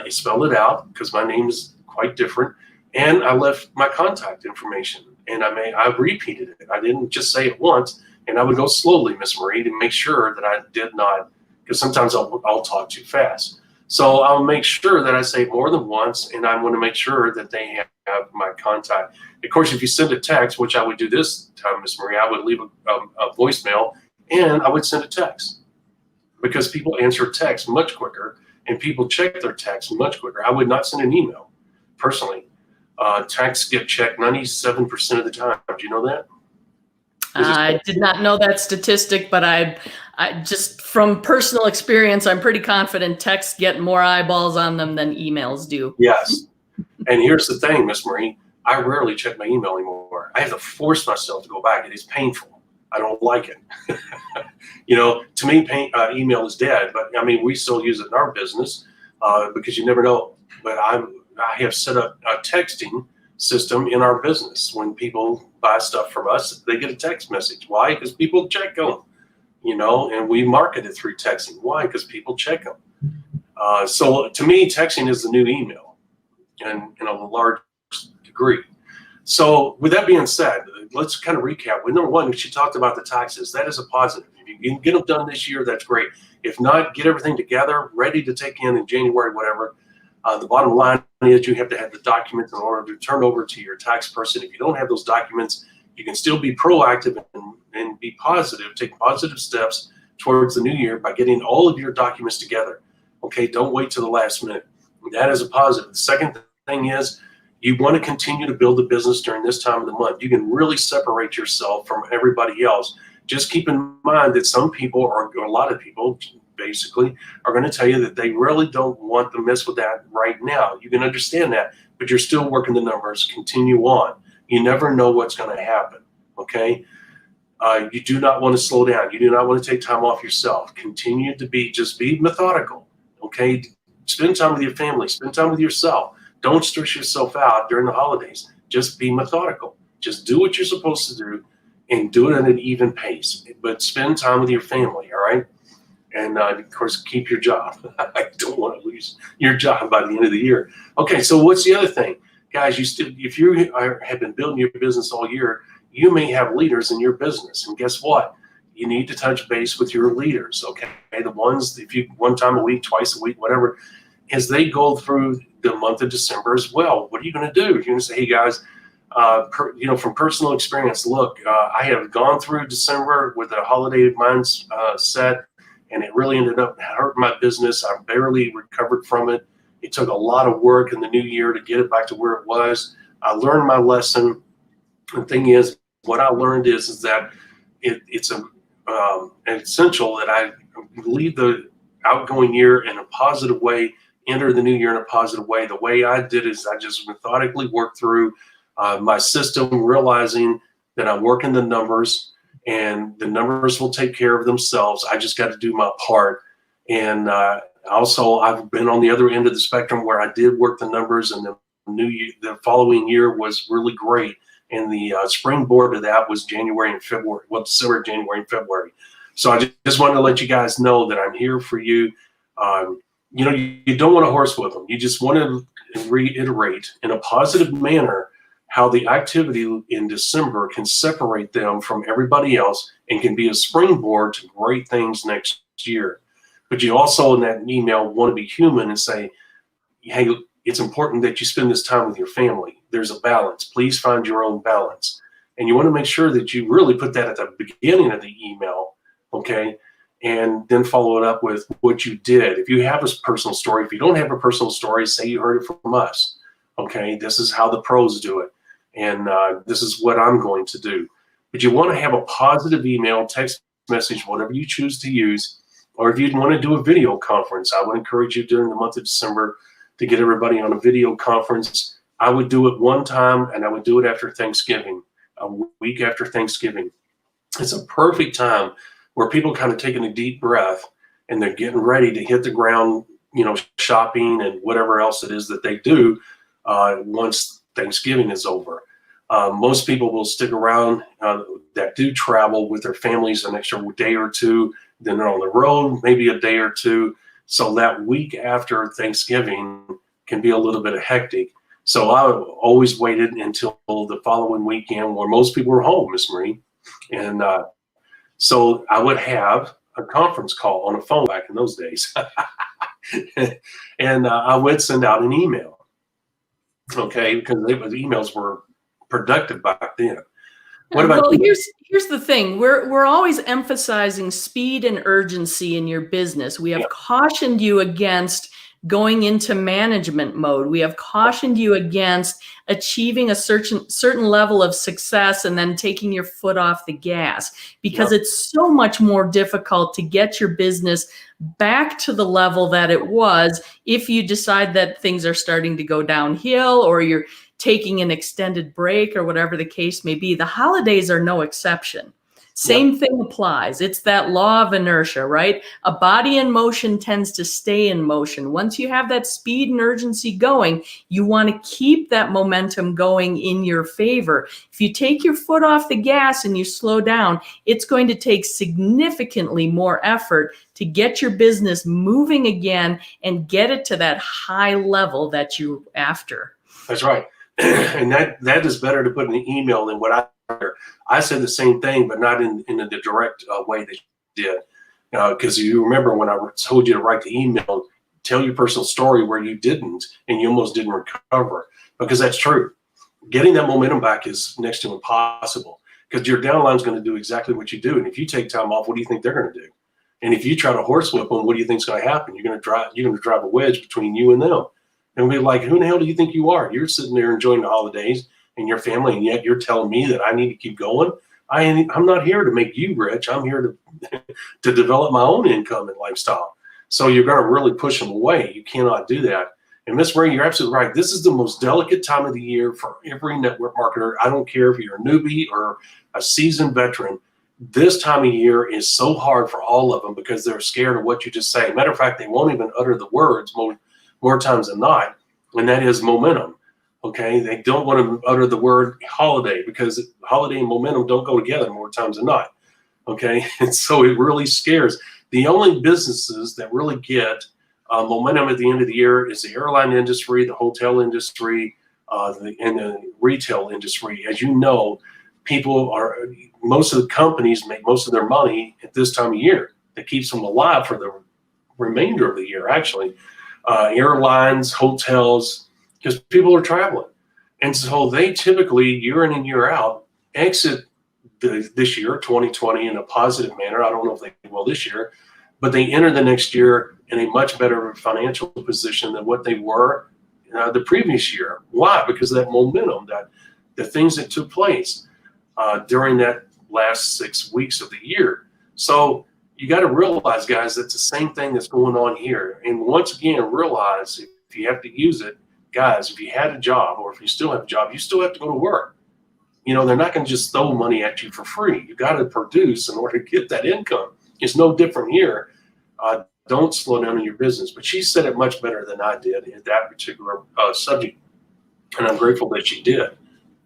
spell it out, because my name is quite different, and I left my contact information, and I repeated it. I didn't just say it once, and I would go slowly, Miss Marie, to make sure that I did not, because sometimes I'll talk too fast. So I'll make sure that I say more than once, and I want to make sure that they have my contact. Of course, if you send a text, which I would do this time, Miss Marie, I would leave a voicemail, and I would send a text, because people answer text much quicker, and people check their text much quicker. I would not send an email, personally. Texts get checked 97% of the time. Do you know that? I did not know that statistic, but I just from personal experience, I'm pretty confident texts get more eyeballs on them than emails do. Yes. And here's the thing, Miss Marie, I rarely check my email anymore. I have to force myself to go back. It is painful. I don't like it. To me, email is dead, but I mean, we still use it in our business because you never know. But I have set up a texting system in our business. When people buy stuff from us, they get a text message. Why? Because people check them, and we market it through texting. Why? Because people check them. So to me, texting is the new email, and in a large degree. So with that being said, let's kind of recap. With number one, she talked about the taxes. That is a positive. If you can get them done this year, that's great. If not, get everything together, ready to take in January, whatever. The bottom line is you have to have the documents in order to turn over to your tax person. If you don't have those documents, you can still be proactive and be positive, take positive steps towards the new year by getting all of your documents together. Okay, don't wait till the last minute. That is a positive. The second thing is you want to continue to build a business during this time of the month. You can really separate yourself from everybody else. Just keep in mind that some people, or a lot of people basically, are going to tell you that they really don't want to mess with that right now. You can understand that, but you're still working the numbers. Continue on. You never know what's going to happen, okay? You do not want to slow down. You do not want to take time off yourself. Continue to just be methodical, okay? Spend time with your family. Spend time with yourself. Don't stress yourself out during the holidays. Just be methodical. Just do what you're supposed to do and do it at an even pace. But spend time with your family, all right? And of course, keep your job. I don't want to lose your job by the end of the year. Okay, so what's the other thing? Guys, if you have been building your business all year, you may have leaders in your business. And guess what? You need to touch base with your leaders, okay? The ones, if you one time a week, twice a week, whatever, as they go through the month of December as well. What are you going to do? You're going to say, hey guys, from personal experience, look, I have gone through December with a holiday mindset, and it really ended up hurting my business. I barely recovered from it. It took a lot of work in the new year to get it back to where it was. I learned my lesson. The thing is, what I learned is that it's essential that I leave the outgoing year in a positive way, enter the new year in a positive way. The way I did is I just methodically worked through my system, realizing that I'm working the numbers and the numbers will take care of themselves. I just got to do my part. And also, I've been on the other end of the spectrum where I did work the numbers, and the following year was really great. And the springboard to that was January and February. Well, December, January, and February. So I just wanted to let you guys know that I'm here for you. You don't want to horse with them. You just want to reiterate in a positive manner how the activity in December can separate them from everybody else and can be a springboard to great things next year. But you also, in that email, want to be human and say, hey, it's important that you spend this time with your family. There's a balance. Please find your own balance. And you want to make sure that you really put that at the beginning of the email, okay? And then follow it up with what you did. If you have a personal story, if you don't have a personal story, say you heard it from us, okay? This is how the pros do it. And this is what I'm going to do. But you want to have a positive email, text message, whatever you choose to use. Or if you want to do a video conference, I would encourage you during the month of December to get everybody on a video conference. I would do it one time, and I would do it after Thanksgiving, a week after Thanksgiving. It's a perfect time where people kind of taking a deep breath and they're getting ready to hit the ground, shopping and whatever else it is that they do once Thanksgiving is over. Most people will stick around that do travel with their families an extra day or two. Then they're on the road, maybe a day or two. So that week after Thanksgiving can be a little bit hectic. So I always waited until the following weekend where most people were home, Miss Marie. And so I would have a conference call on a phone back in those days. And I would send out an email, okay, because emails were productive back then. What about you? Here's the thing. We're always emphasizing speed and urgency in your business. We have cautioned you against going into management mode. We have cautioned you against achieving a certain level of success and then taking your foot off the gas, because it's so much more difficult to get your business back to the level that it was if you decide that things are starting to go downhill or you're taking an extended break or whatever the case may be. The holidays are no exception. Same thing applies. It's that law of inertia, right? A body in motion tends to stay in motion. Once you have that speed and urgency going, you want to keep that momentum going in your favor. If you take your foot off the gas and you slow down, it's going to take significantly more effort to get your business moving again and get it to that high level that you're after. That's right. And that is better to put in an email than what I said the same thing, but not in the direct way that you did. Because you remember when I told you to write the email, tell your personal story where you didn't and you almost didn't recover, because that's true. Getting that momentum back is next to impossible, because your downline is going to do exactly what you do. And if you take time off, what do you think they're going to do? And if you try to horsewhip them, what do you think is going to happen? You're going to drive a wedge between you and them. And we're like, who in the hell do you think you are? You're sitting there enjoying the holidays and your family, and yet you're telling me that I need to keep going. I'm not here to make you rich. I'm here to develop my own income and lifestyle. So you're going to really push them away. You cannot do that. And Miss Marie, you're absolutely right. This is the most delicate time of the year for every network marketer. I don't care if you're a newbie or a seasoned veteran. This time of year is so hard for all of them because they're scared of what you just say. Matter of fact, they won't even utter the words more times than not, and that is momentum. Okay, they don't want to utter the word holiday because holiday and momentum don't go together more times than not. Okay, and so it really scares. The only businesses that really get momentum at the end of the year is the airline industry, the hotel industry, and the retail industry. As you know, most of the companies make most of their money at this time of year. That keeps them alive for the remainder of the year, actually. Airlines, hotels, because people are traveling. And so they typically, year in and year out, exit this year, 2020, in a positive manner. I don't know if they will this year, but they enter the next year in a much better financial position than what they were the previous year. Why? Because of that momentum, the things that took place during that last 6 weeks of the year. So you got to realize, guys, that's the same thing that's going on here. And once again, realize if you have to use it, guys, if you had a job or if you still have a job, you still have to go to work. You know, they're not going to just throw money at you for free. You got to produce in order to get that income. It's no different here. Don't slow down in your business. But she said it much better than I did in that particular subject. And I'm grateful that she did.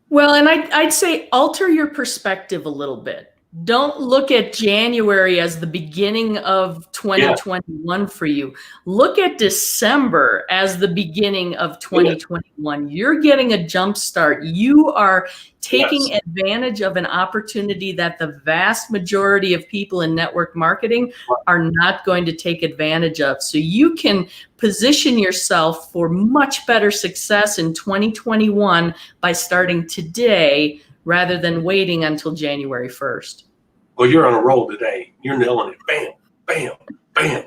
Well, and I'd say alter your perspective a little bit. Don't look at January as the beginning of 2021 for you. Look at December as the beginning of 2021. You're getting a jump start. You are taking advantage of an opportunity that the vast majority of people in network marketing are not going to take advantage of. So you can position yourself for much better success in 2021 by starting today rather than waiting until January 1st. Well, you're on a roll today. You're nailing it. Bam, bam, bam,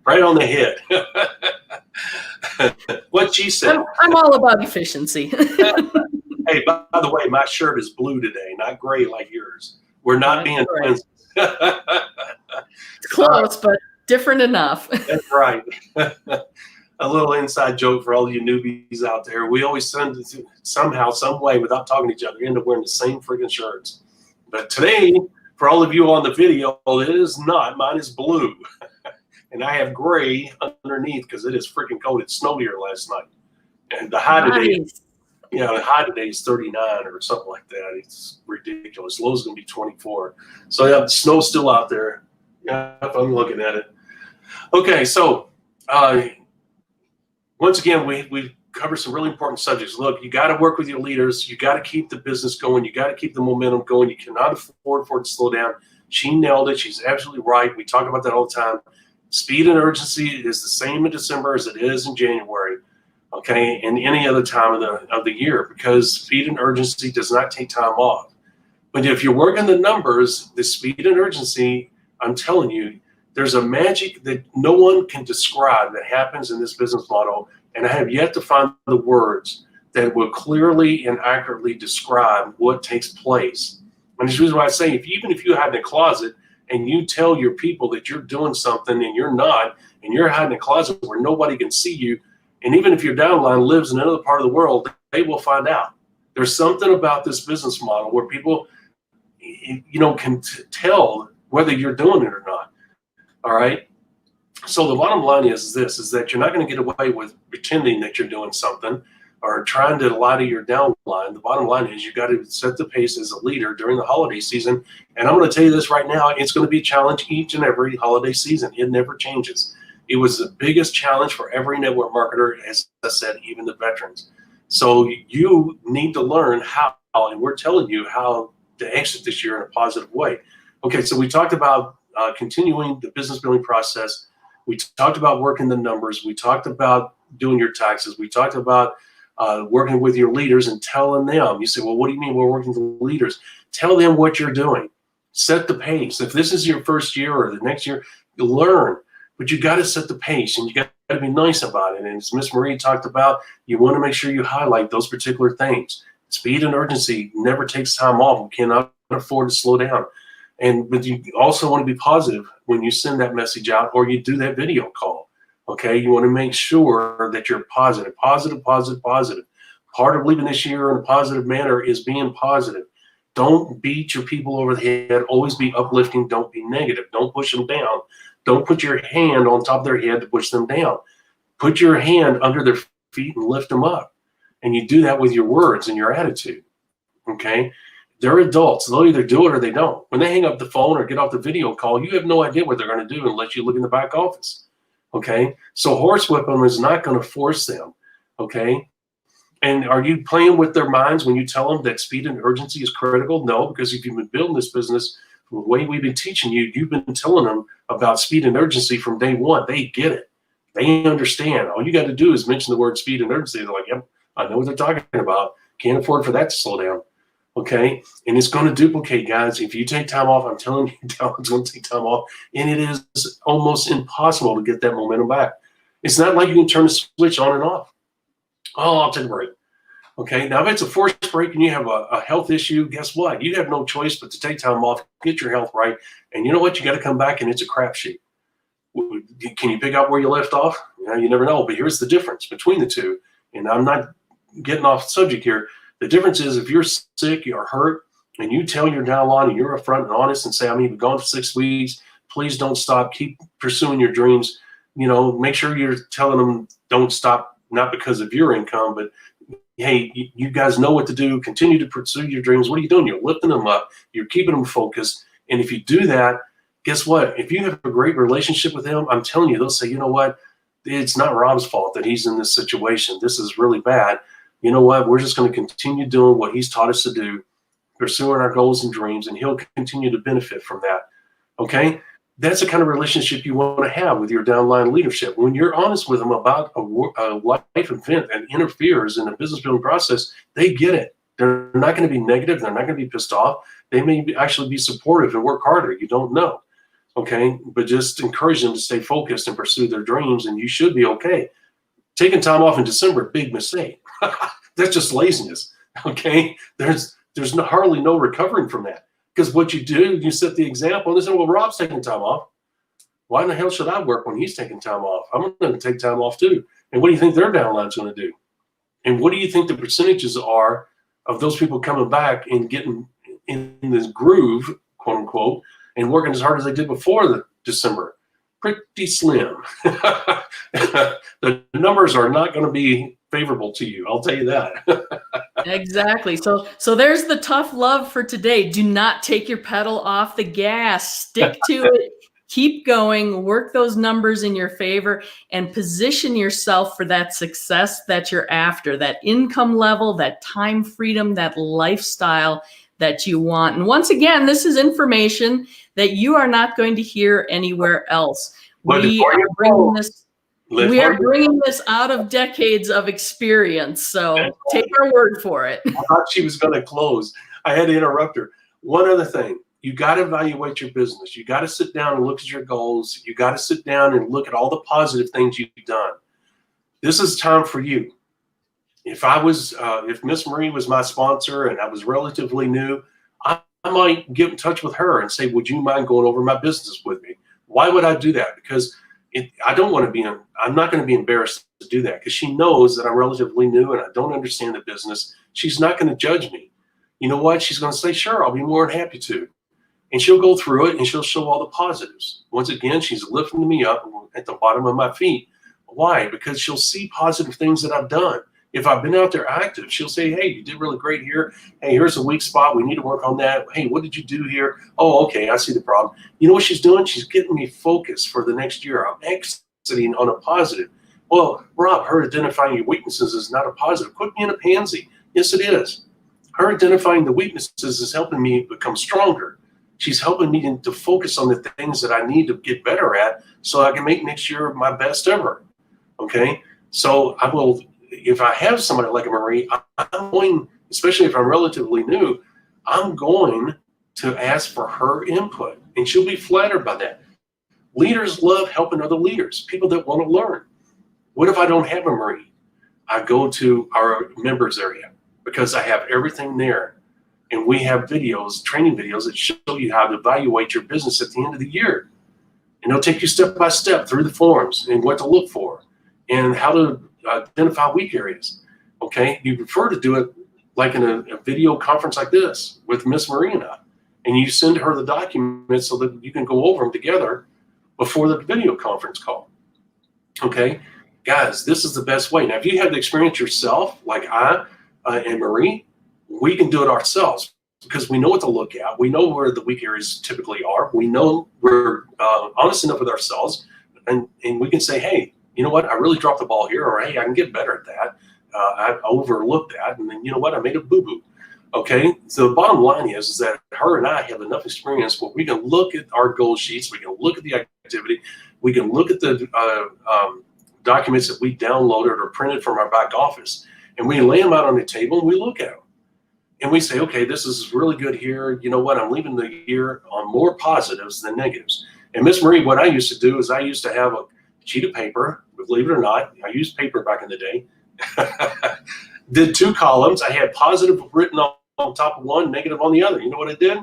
right on the head. What she said. I'm all about efficiency. Hey, by the way, my shirt is blue today, not gray like yours. We're not being twins. It's close, but different enough. That's right. A little inside joke for all you newbies out there. We always somehow, some way, without talking to each other, end up wearing the same freaking shirts. But today, for all of you on the video, it is not. Mine is blue. And I have gray underneath because it is freaking cold. It snowed here last night. And the high today is 39 or something like that. It's ridiculous. Low is going to be 24. So yeah, the snow's still out there. Yeah, I'm looking at it. Okay, so once again, we cover some really important subjects. Look, you got to work with your leaders. You got to keep the business going. You got to keep the momentum going. You cannot afford for it to slow down. She nailed it. She's absolutely right. We talk about that all the time. Speed and urgency is the same in December as it is in January, okay, and any other time of the year, because speed and urgency does not take time off. But if you're working the numbers, the speed and urgency, I'm telling you, there's a magic that no one can describe that happens in this business model. And I have yet to find the words that will clearly and accurately describe what takes place. And this is why I say, even if you hide in a closet and you tell your people that you're doing something and you're not, and you're hiding in a closet where nobody can see you, and even if your downline lives in another part of the world, they will find out. There's something about this business model where people, can tell whether you're doing it or not. All right. So the bottom line is that you're not going to get away with pretending that you're doing something or trying to lie to your downline. The bottom line is you got to set the pace as a leader during the holiday season. And I'm going to tell you this right now, it's going to be a challenge each and every holiday season. It never changes. It was the biggest challenge for every network marketer, as I said, even the veterans. So you need to learn how, and we're telling you how to exit this year in a positive way. Okay, so we talked about continuing the business building process. We talked about working the numbers. We talked about doing your taxes. We talked about working with your leaders and telling them. You say, well, what do you mean we're working with the leaders? Tell them what you're doing. Set the pace. If this is your first year or the next year, you learn. But you got to set the pace, and you got to be nice about it. And as Miss Marie talked about, you want to make sure you highlight those particular things. Speed and urgency never takes time off. We cannot afford to slow down. But you also want to be positive when you send that message out or you do that video call. Okay, you want to make sure that you're positive, positive, positive, positive. Part of leaving this year in a positive manner is being positive. Don't beat your people over the head. Always be uplifting. Don't be negative. Don't push them down. Don't put your hand on top of their head to push them down. Put your hand under their feet and lift them up. And you do that with your words and your attitude. Okay? They're adults. They'll either do it or they don't. When they hang up the phone or get off the video call, you have no idea what they're going to do unless you look in the back office. Okay? So horsewhip them is not going to force them. Okay? And are you playing with their minds when you tell them that speed and urgency is critical? No, because if you've been building this business the way we've been teaching you, you've been telling them about speed and urgency from day one. They get it. They understand. All you got to do is mention the word speed and urgency. They're like, yep, I know what they're talking about. Can't afford for that to slow down. Okay? And it's going to duplicate, guys. If you take time off, I'm telling you, it's going to take time off. And it is almost impossible to get that momentum back. It's not like you can turn the switch on and off. Oh, I'll take a break. Okay, now if it's a forced break and you have a health issue, guess what? You have no choice but to take time off, get your health right, and you know what? You got to come back and it's a crapshoot. Can you pick up where you left off? You never know, but here's the difference between the two, and I'm not getting off the subject here. The difference is if you're sick, you're hurt, and you tell your downline and you're upfront and honest and say, I'm even gone for 6 weeks, please don't stop, keep pursuing your dreams. Make sure you're telling them don't stop, not because of your income, but hey, you guys know what to do. Continue to pursue your dreams. What are you doing? You're lifting them up. You're keeping them focused. And if you do that, guess what? If you have a great relationship with them, I'm telling you, they'll say, you know what? It's not Rob's fault that he's in this situation. This is really bad. You know what? We're just going to continue doing what he's taught us to do, pursuing our goals and dreams, and he'll continue to benefit from that. Okay? That's the kind of relationship you want to have with your downline leadership. When you're honest with them about a life event that interferes in the business building process, they get it. They're not going to be negative. They're not going to be pissed off. They may actually be supportive and work harder. You don't know. Okay? But just encourage them to stay focused and pursue their dreams, and you should be okay. Taking time off in December, big mistake. That's just laziness. Okay? There's hardly no recovering from that. Because what you do, you set the example, and they say, well, Rob's taking time off. Why in the hell should I work when he's taking time off? I'm going to take time off too. And what do you think their downline's going to do? And what do you think the percentages are of those people coming back and getting in this groove, quote unquote, and working as hard as they did before the December? Pretty slim. The numbers are not going to be favorable to you. I'll tell you that. Exactly. So there's the tough love for today. Do not take your pedal off the gas. Stick to it. Keep going. Work those numbers in your favor and position yourself for that success that you're after, that income level, that time freedom, that lifestyle that you want. And once again, this is information that you are not going to hear anywhere else. We are bringing this out of decades of experience. So take our word for it. I thought she was going to close. I had to interrupt her. One other thing. You got to evaluate your business. You got to sit down and look at your goals. You got to sit down and look at all the positive things you've done. This is time for you. If Miss Marie was my sponsor and I was relatively new, I might get in touch with her and say, would you mind going over my business with me? Why would I do that? Because I'm not going to be embarrassed to do that because she knows that I'm relatively new and I don't understand the business. She's not going to judge me. You know what? She's going to say, sure, I'll be more than happy to. And she'll go through it and she'll show all the positives. Once again, she's lifting me up at the bottom of my feet. Why? Because she'll see positive things that I've done. If I've been out there active, she'll say, hey, you did really great here. Hey, here's a weak spot. We need to work on that. Hey, what did you do here? Oh, okay, I see the problem. You know what she's doing? She's getting me focused for the next year. I'm exiting on a positive. Well, Rob, her identifying your weaknesses is not a positive. Quit being a pansy. Yes, it is. Her identifying the weaknesses is helping me become stronger. She's helping me to focus on the things that I need to get better at so I can make next year my best ever. Okay? So I will, if I have somebody like a Marie, I'm going, especially if I'm relatively new, I'm going to ask for her input, and she'll be flattered by that. Leaders love helping other leaders, people that want to learn. What if I don't have a Marie? I go to our members area because I have everything there. And we have videos, training videos that show you how to evaluate your business at the end of the year. And they'll take you step by step through the forms and what to look for and how to identify weak areas. Okay, you prefer to do it like in a video conference like this with Miss Marie and I. And you send her the documents so that you can go over them together before the video conference call. Okay, guys, this is the best way. Now, if you have the experience yourself, like I and Marie, we can do it ourselves because we know what to look at. We know where the weak areas typically are. We know we're honest enough with ourselves, and we can say, hey, you know what? I really dropped the ball here, or hey, I can get better at that. I overlooked that, and then you know what? I made a boo-boo. Okay, so the bottom line is that her and I have enough experience where we can look at our goal sheets, we can look at the activity, we can look at the documents that we downloaded or printed from our back office, and we lay them out on the table and we look at them. And we say, okay, this is really good here. You know what? I'm leaving the year on more positives than negatives. And Miss Marie, what I used to do is I used to have a sheet of paper, believe it or not, I used paper back in the day, did 2 columns. I had positive written on top of one, negative on the other. You know what I did?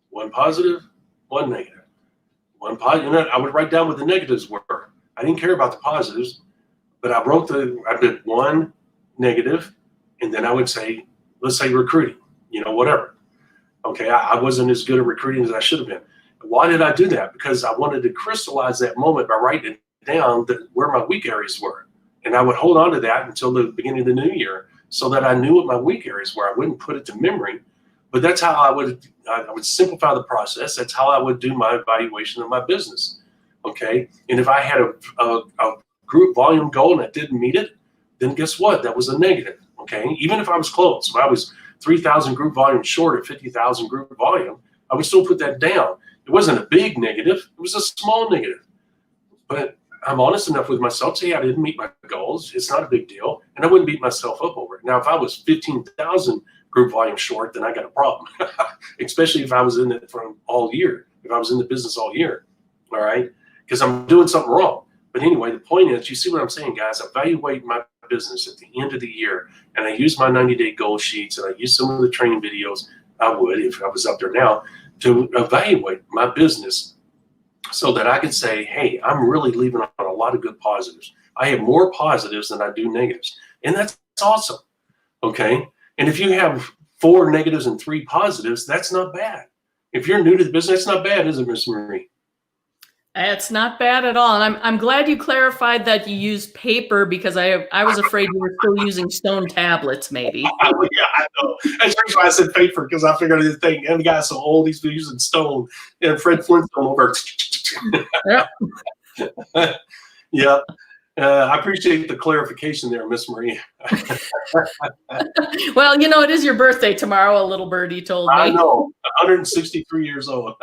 1 positive, 1 negative. 1 positive, you know, I would write down what the negatives were. I didn't care about the positives, but I did 1 negative, and then I would say, let's say recruiting, you know, whatever. Okay, I wasn't as good at recruiting as I should have been. Why did I do that? Because I wanted to crystallize that moment by writing it down where my weak areas were. And I would hold on to that until the beginning of the new year so that I knew what my weak areas were. I wouldn't put it to memory, but that's how I would simplify the process. That's how I would do my evaluation of my business. Okay, and if I had a group volume goal and I didn't meet it, then guess what? That was a negative. Okay, even if I was close, if I was 3,000 group volume short of 50,000 group volume, I would still put that down. It wasn't a big negative, it was a small negative. But I'm honest enough with myself to say I didn't meet my goals. It's not a big deal, and I wouldn't beat myself up over it. Now, if I was 15,000 group volume short, then I got a problem, especially if I was in it for all year, if I was in the business all year, all right? Because I'm doing something wrong. But anyway, the point is, you see what I'm saying, guys? Evaluate my business at the end of the year, and I use my 90-day goal sheets, and I use some of the training videos. I would, if I was up there now, to evaluate my business so that I could say, hey, I'm really leaving on a lot of good positives. I have more positives than I do negatives, and that's awesome. Okay, and if you have 4 negatives and 3 positives, that's not bad. If you're new to the business, that's not bad, is it, Miss Marie? It's not bad at all. And I'm glad you clarified that you used paper because I was afraid you were still using stone tablets, maybe. Yeah, I know. That's why I said paper, because I figured the thing, and the guy's so old, he's been using stone. And Fred Flintstone over. Yeah. I appreciate the clarification there, Miss Marie. Well, you know, it is your birthday tomorrow, a little birdie told me. I know, 163 years old.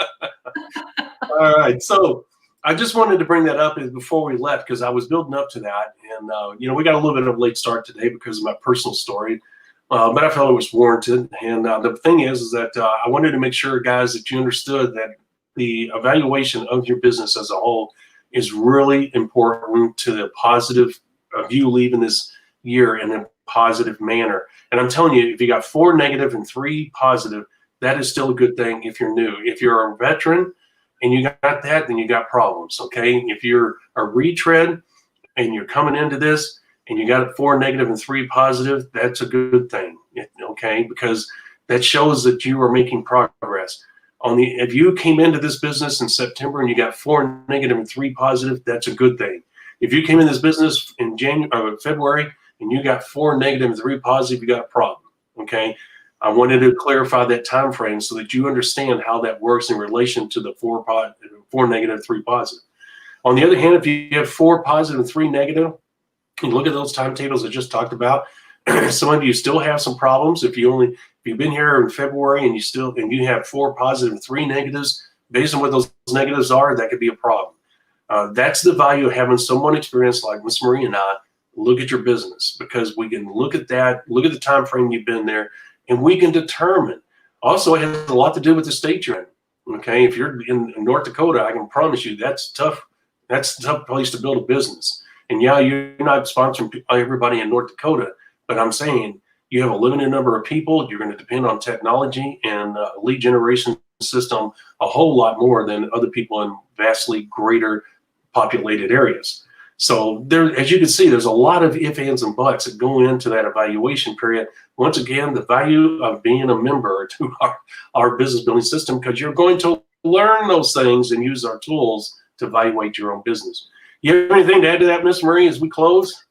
All right, so I just wanted to bring that up before we left because I was building up to that. And, you know, we got a little bit of a late start today because of my personal story, but I felt it was warranted. And the thing is that I wanted to make sure, guys, that you understood that the evaluation of your business as a whole is really important to the positive of you leaving this year in a positive manner. And I'm telling you, if you got 4 negative and 3 positive, that is still a good thing if you're new. If you're a veteran and you got that, then you got problems, okay? If you're a retread and you're coming into this and you got 4 negative and 3 positive, that's a good thing, okay? Because that shows that you are making progress. If you came into this business in September and you got 4 negative and 3 positive, that's a good thing. If you came in this business in February and you got 4 negative and 3 positive, you got a problem, okay? I wanted to clarify that time frame so that you understand how that works in relation to the 4 negative, 3 positive. On the other hand, if you have 4 positive and 3 negative, you look at those timetables I just talked about. Some of you still have some problems. If you've been here in February and you have 4 positive and 3 negatives, based on what those negatives are, that could be a problem. That's the value of having someone experienced like Miss Marie and I look at your business, because we can look at that, look at the time frame you've been there, and we can determine. Also, it has a lot to do with the state you're in. Okay, if you're in North Dakota, I can promise you that's tough. That's a tough place to build a business. And yeah, you're not sponsoring everybody in North Dakota, but I'm saying you have a limited number of people. You're going to depend on technology and lead generation system a whole lot more than other people in vastly greater populated areas. So there, as you can see, there's a lot of ifs, ands, and buts that go into that evaluation period. Once again, the value of being a member to our business building system, because you're going to learn those things and use our tools to evaluate your own business. You have anything to add to that, Miss Marie, as we close?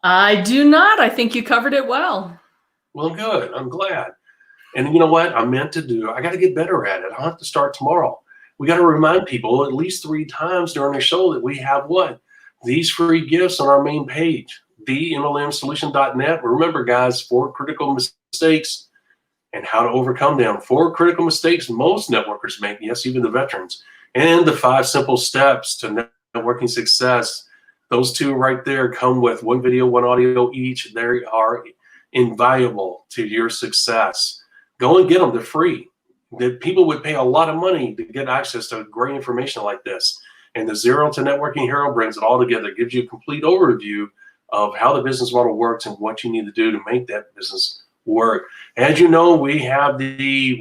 I do not. I think you covered it well. Well, good. I'm glad. And you know what I meant to do? I got to get better at it. I'll have to start tomorrow. We got to remind people at least 3 times during the show that we have what? These free gifts on our main page, TheMLM-solution.net. Remember, guys, 4 critical mistakes and how to overcome them. 4 critical mistakes most networkers make, yes, even the veterans. And the 5 simple steps to networking success. Those 2 right there come with 1 video, 1 audio each. They are invaluable to your success. Go and get them. They're free. That people would pay a lot of money to get access to great information like this. And the Zero to Networking Hero brings it all together, gives you a complete overview of how the business model works and what you need to do to make that business work. As you know, we have the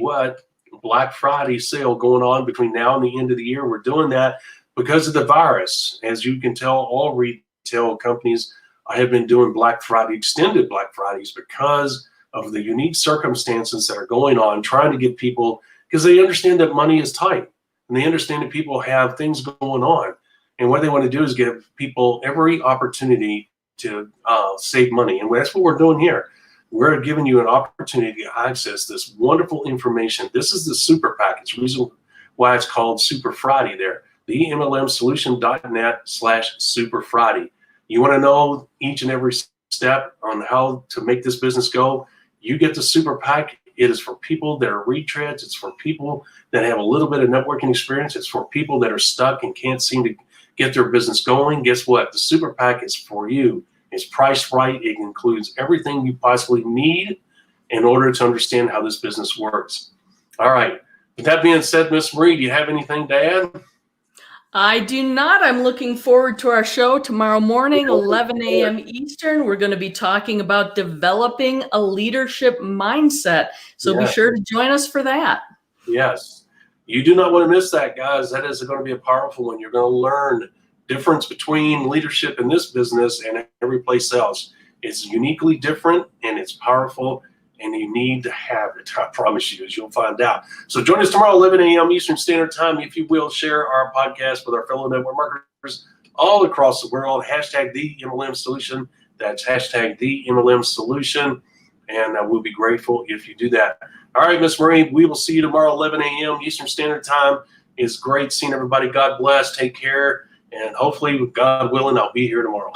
Black Friday sale going on between now and the end of the year. We're doing that because of the virus. As you can tell, all retail companies have been doing Black Friday, extended Black Fridays, because of the unique circumstances that are going on, trying to get people, because they understand that money is tight. And they understand that people have things going on. And what they want to do is give people every opportunity to save money. And that's what we're doing here. We're giving you an opportunity to access this wonderful information. This is the super package, reason why it's called Super Friday there. TheMLM-solution.net/Super Friday. You want to know each and every step on how to make this business go? You get the super pack. It is for people that are retreads. It's for people that have a little bit of networking experience. It's for people that are stuck and can't seem to get their business going. Guess what? The super pack is for you. It's priced right. It includes everything you possibly need in order to understand how this business works. All right. With that being said, Miss Marie, do you have anything to add? I do not. I'm looking forward to our show tomorrow morning, 11 a.m. Eastern. We're going to be talking about developing a leadership mindset. So Be sure to join us for that. Yes. You do not want to miss that, guys. That is going to be a powerful one. You're going to learn difference between leadership in this business and every place else. It's uniquely different and it's powerful, and you need to have it. I promise you, as you'll find out. So join us tomorrow, 11 a.m. Eastern Standard Time. If you will, share our podcast with our fellow network marketers all across the world. Hashtag TheMLM Solution. That's hashtag TheMLM Solution. And we'll be grateful if you do that. All right, Miss Marie, we will see you tomorrow, 11 a.m. Eastern Standard Time. It's great seeing everybody. God bless. Take care. And hopefully, God willing, I'll be here tomorrow.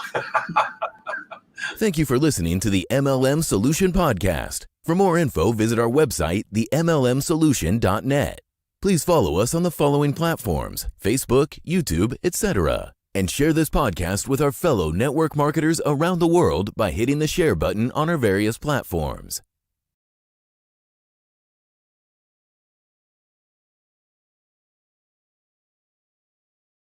Thank you for listening to the MLM Solution Podcast. For more info, visit our website, TheMLM-solution.net. Please follow us on the following platforms: Facebook, YouTube, etc. And share this podcast with our fellow network marketers around the world by hitting the share button on our various platforms.